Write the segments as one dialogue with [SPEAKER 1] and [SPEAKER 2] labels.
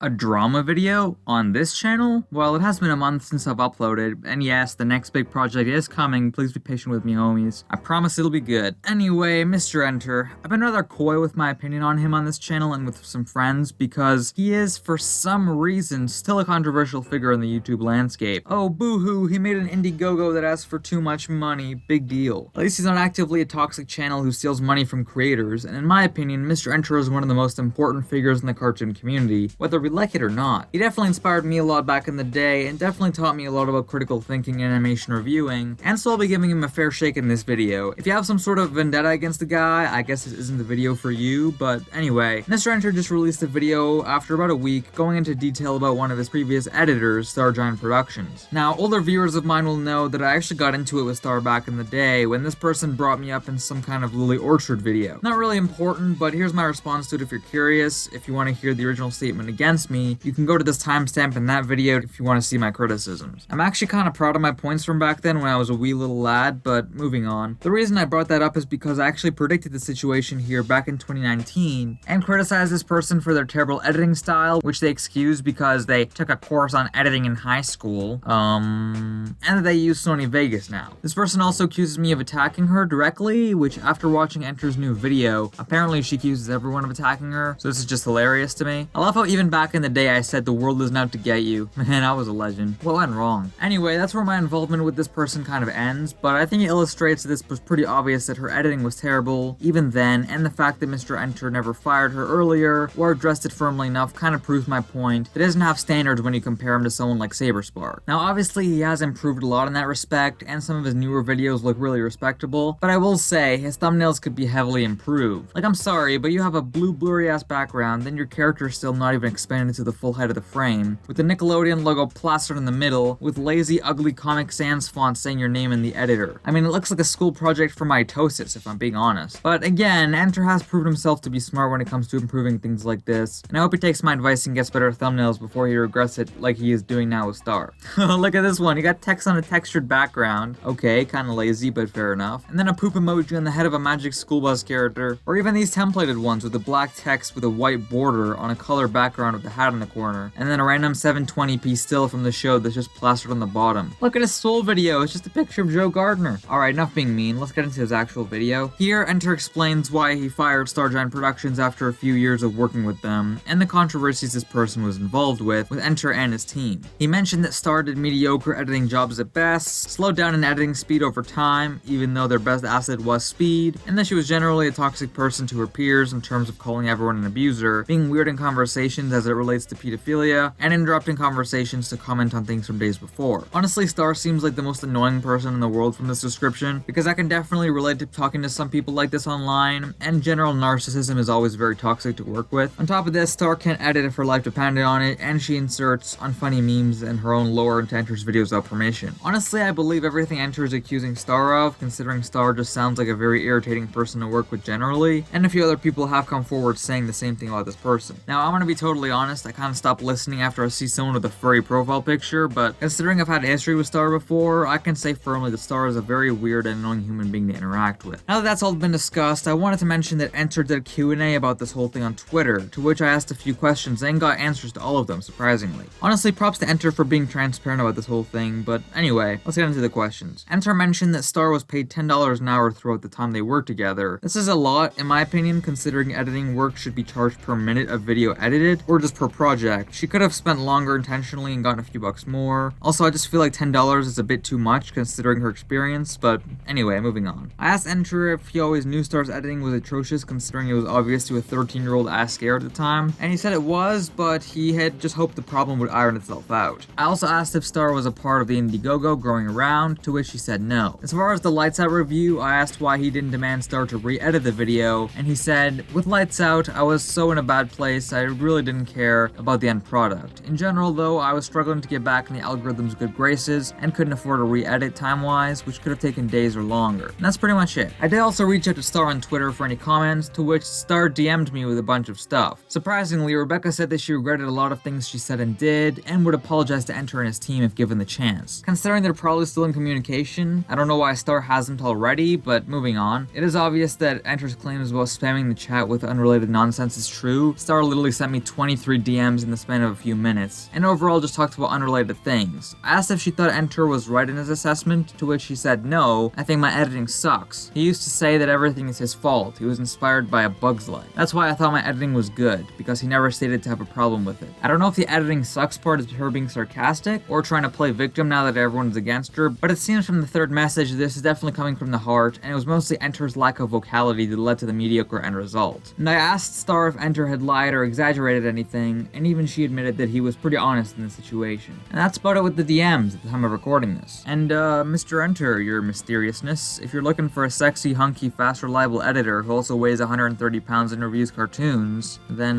[SPEAKER 1] A drama video on this channel? Well, it has been a month since I've uploaded, and yes, the next big project is coming. Please be patient with me, homies. I promise it'll be good. Anyway, Mr. Enter. I've been rather coy with my opinion on him on this channel and with some friends because he is, for some reason, still a controversial figure in the YouTube landscape. Oh, boo-hoo, he made an Indiegogo that asked for too much money. Big deal. At least he's not actively a toxic channel who steals money from creators, and in my opinion, Mr. Enter is one of the most important figures in the cartoon community, whether we like it or not. He definitely inspired me a lot back in the day, and definitely taught me a lot about critical thinking and animation reviewing, and so I'll be giving him a fair shake in this video. If you have some sort of vendetta against the guy, I guess this isn't the video for you, but anyway, Mr. Enter just released a video after about a week going into detail about one of his previous editors, Star Giant Productions. Now, older viewers of mine will know that I actually got into it with Star back in the day when this person brought me up in some kind of Lily Orchard video. Not really important, but here's my response to it if you're curious. If you want to hear the original statement against me, you can go to this timestamp in that video if you want to see my criticisms. I'm actually kind of proud of my points from back then when I was a wee little lad, but moving on. The reason I brought that up is because I actually predicted the situation here back in 2019 and criticized this person for their terrible editing style, which they excused because they took a course on editing in high school, and that they use Sony Vegas now. This person also accuses me of attacking her directly, which after watching Enter's new video, apparently she accuses everyone of attacking her, so this is just hilarious to me. I love how even back in the day I said the world isn't out to get you. Man, I was a legend. What went wrong? Anyway, that's where my involvement with this person kind of ends, but I think it illustrates that this was pretty obvious that her editing was terrible, even then, and the fact that Mr. Enter never fired her earlier, or addressed it firmly enough kind of proves my point that he doesn't have standards when you compare him to someone like Saberspark. Now, obviously, he has improved a lot in that respect, and some of his newer videos look really respectable, but I will say, his thumbnails could be heavily improved. Like, I'm sorry, but you have a blue blurry-ass background, then your character is still not even expanded to the full height of the frame, with the Nickelodeon logo plastered in the middle, with lazy, ugly Comic Sans font saying your name in the editor. I mean, it looks like a school project for mitosis, if I'm being honest. But again, Enter has proved himself to be smart when it comes to improving things like this, and I hope he takes my advice and gets better thumbnails before he regrets it like he is doing now with Star. Look at this one, you got text on a textured background. Okay, kinda lazy, but fair enough. And then a poop emoji on the head of a Magic School Bus character, or even these templated ones with the black text with a white border on a color background with the hat in the corner, and then a random 720p still from the show that's just plastered on the bottom. Look at his soul video, it's just a picture of Joe Gardner. Alright, enough being mean, let's get into his actual video. Here, Enter explains why he fired Star Giant Productions after a few years of working with them, and the controversies this person was involved with Enter and his team. He mentioned that Star did mediocre editing jobs at best, slowed down in editing speed over time, even though their best asset was speed, and that she was generally a toxic person to her peers in terms of calling everyone an abuser, being weird in conversations as it relates to pedophilia, and interrupting conversations to comment on things from days before. Honestly, Star seems like the most annoying person in the world from this description, because I can definitely relate to talking to some people like this online, and general narcissism is always very toxic to work with. On top of this, Star can't edit if her life depended on it, and she inserts unfunny memes and her own lore into Enter's videos without permission. Honestly, I believe everything Enter is accusing Star of, considering Star just sounds like a very irritating person to work with generally, and a few other people have come forward saying the same thing about this person. Now, I'm gonna be totally honest, I kinda stopped listening after I see someone with a furry profile picture, but considering I've had a history with Star before, I can say firmly that Star is a very weird and annoying human being to interact with. Now that that's all been discussed, I wanted to mention that Enter did a Q&A about this whole thing on Twitter, to which I asked a few questions and got answers to all of them, surprisingly. Honestly, props to Enter for being transparent about this whole thing, but anyway, let's get into the questions. Enter mentioned that Star was paid $10 an hour throughout the time they worked together. This is a lot, in my opinion, considering editing work should be charged per minute of video edited, or just per project. She could have spent longer intentionally and gotten a few bucks more. Also, I just feel like $10 is a bit too much considering her experience, but anyway, moving on. I asked Enter if he always knew Star's editing was atrocious considering it was obvious to a 13-year-old A.S.K at the time, and he said it was, but he had just hoped the problem would iron itself out. I also asked if Star was a part of the Indiegogo growing around, to which he said no. As far as the Lights Out review, I asked why he didn't demand Star to re-edit the video, and he said, with Lights Out, I was so in a bad place, I really didn't care about the end product. In general, though, I was struggling to get back in the algorithm's good graces, and couldn't afford a re-edit time-wise, which could have taken days or longer. And that's pretty much it. I did also reach out to Star on Twitter for any comments, to which Star DM'd me with a bunch of stuff. Surprisingly, Rebecca said that she regretted a lot of things she said and did, and would apologize to Enter and his team if given the chance. Considering they're probably still in communication, I don't know why Star hasn't already, but moving on. It is obvious that Enter's claims about spamming the chat with unrelated nonsense is true. Star literally sent me 23 3 DMs in the span of a few minutes, and overall just talked about unrelated things. I asked if she thought Enter was right in his assessment, to which she said no, I think my editing sucks. He used to say that everything is his fault, he was inspired by A Bug's Life. That's why I thought my editing was good, because he never stated to have a problem with it. I don't know if the editing sucks part is her being sarcastic, or trying to play victim now that everyone's against her, but it seems from the third message this is definitely coming from the heart, and it was mostly Enter's lack of vocality that led to the mediocre end result. And I asked Star if Enter had lied or exaggerated anything, and even she admitted that he was pretty honest in the situation. And that's about it with the DMs at the time of recording this. And Mr. Enter, your mysteriousness, if you're looking for a sexy, hunky, fast, reliable editor who also weighs 130 pounds and reviews cartoons, then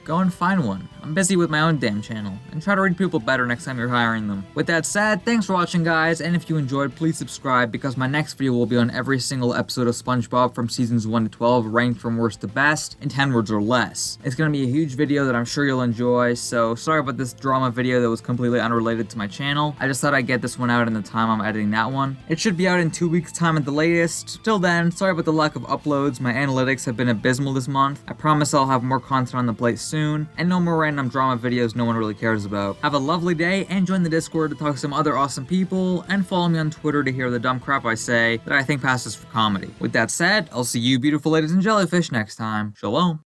[SPEAKER 1] go and find one. I'm busy with my own damn channel, and try to read people better next time you're hiring them. With that said, thanks for watching guys, and if you enjoyed, please subscribe because my next video will be on every single episode of SpongeBob from seasons 1 to 12, ranked from worst to best, in 10 words or less. It's gonna be a huge video that I'm sure you'll enjoy, so sorry about this drama video that was completely unrelated to my channel. I just thought I'd get this one out in the time I'm editing that one. It should be out in 2 weeks time at the latest. Till then, sorry about the lack of uploads, my analytics have been abysmal this month. I promise I'll have more content on the plate soon, and no more random drama videos no one really cares about. Have a lovely day, and join the Discord to talk to some other awesome people, and follow me on Twitter to hear the dumb crap I say that I think passes for comedy. With that said, I'll see you beautiful ladies and jellyfish next time. Shalom.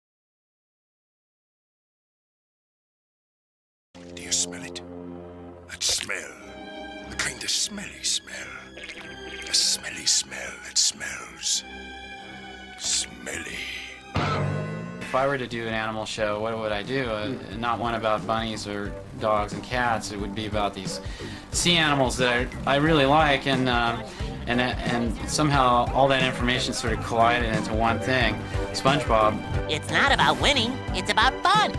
[SPEAKER 2] Do you smell it? That smell. A kind of smelly smell. A smelly smell that smells smelly.
[SPEAKER 3] If I were to do an animal show, what would I do? Not one about bunnies or dogs and cats. It would be about these sea animals that I really like, and somehow all that information sort of collided into one thing, SpongeBob.
[SPEAKER 4] It's not about winning, it's about fun.